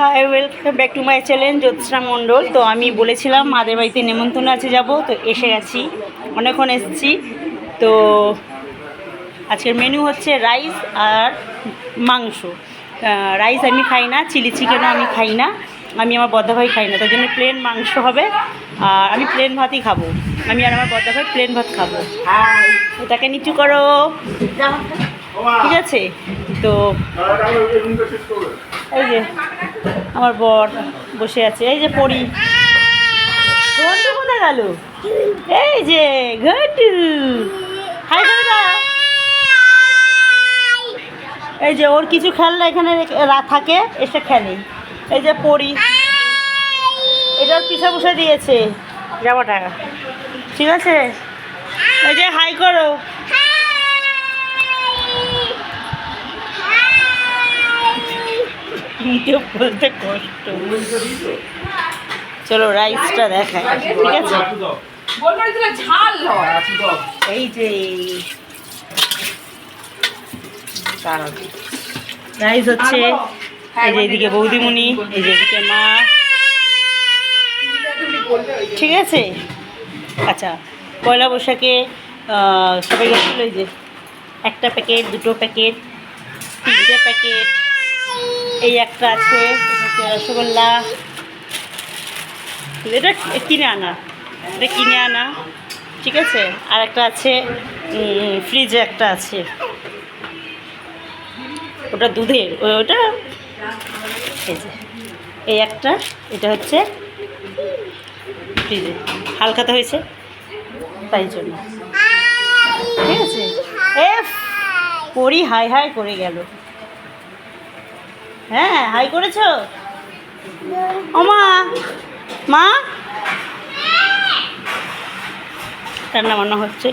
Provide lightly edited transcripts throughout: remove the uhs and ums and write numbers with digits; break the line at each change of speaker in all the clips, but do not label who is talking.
High, welcome back to my channel Jyotsna Mondal. তো আমি বলেছিলাম মাদের বাড়িতে নেমন্তন্ন আছে যাব, তো এসে গেছি, অনেকক্ষণ এসেছি। তো আজকের মেনু হচ্ছে রাইস আর মাংস। রাইস আমি খাই না, চিলি চিকেনও আমি খাই না, আমি আমার বদ্দাভাই খাই না, তার জন্য প্লেন মাংস হবে। আর আমি প্লেন ভাতই খাবো, আমি আর আমার বদ্দাভাই প্লেন ভাত খাবো। এটাকে নিচু করো, ঠিক আছে? তো এই যে আমার বর বসে আছে, এই যে পড়ি ঘন্টু কোথায় গেল, এই যে ঘন্টু হাই করে দাও। এই যে ওর কিছু খেলনা এখানে থাকে, এসে খেলে। এই যে পড়ি, এটার পিঠা বসে দিয়েছে জামাটা, ঠিক আছে? এই যে হাই করো, বলতে কষ্ট। চলো রাইসটা দেখাই, ঠিক আছে? এই যে রাইস হচ্ছে, এই যে এদিকে বৌদিমণি, এই যে এদিকে মা, ঠিক আছে? আচ্ছা, পয়লা বৈশাখে সবাই গেছিল, এই যে একটা প্যাকেট, দুটো প্যাকেট, তিনটে প্যাকেট, এই একটা আছে রসগোল্লা, এটা কিনে আনা, এটা কিনে আনা, ঠিক আছে? আর একটা আছে ফ্রিজে একটা আছে, ওটা দুধের, ওটা এই যে এই একটা, এটা হচ্ছে ফ্রিজে, হালকাতে হয়েছে তাই জন্য, ঠিক আছে? পরি হাই হাই করে গেল। হ্যাঁ, হাই করেছো? ওমা, মা রান্না বান্না হচ্ছে।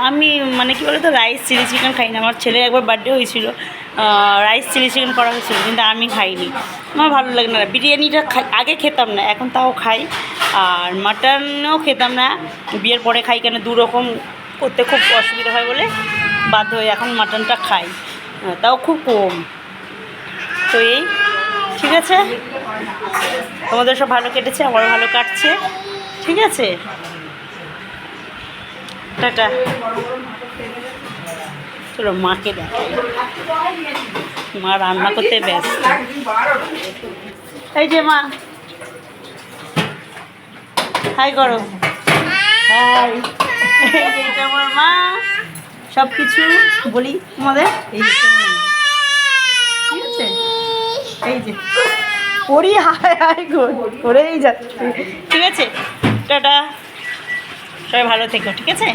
আমি মানে কী বলতো, রাইস চিলি চিকেন খাই না। আমার ছেলের একবার বার্থডে হয়েছিল, রাইস চিলি চিকেন করা হয়েছিল, কিন্তু আমি খাইনি, আমার ভালো লাগে না। বিরিয়ানিটা আগে খেতাম না, এখন তাও খাই। আর মাটনও খেতাম না, বিয়ের পরে খাই, কেন দুরকম করতে খুব অসুবিধা হয় বলে বাধ্য হয়ে এখন মাটনটা খাই, তাও খুব কম। তো এই, ঠিক আছে, তোমাদের সব ভালো কেটেছে, আমারও ভালো কাটছে, ঠিক আছে? টাটা। চলো মাকে দেখাই, মা রান্না করতে ব্যস্ত। এই যে মা, হাই করো, হাই। এই যে এটা আমার মা, সব কিছু বলি তোমাদের, এই যে মা, ঠিক আছে? এই যে পড়ি হাই হাই করেই যাচ্ছে, ঠিক আছে? টাটা, সবাই ভালো থেকো, ঠিক আছে?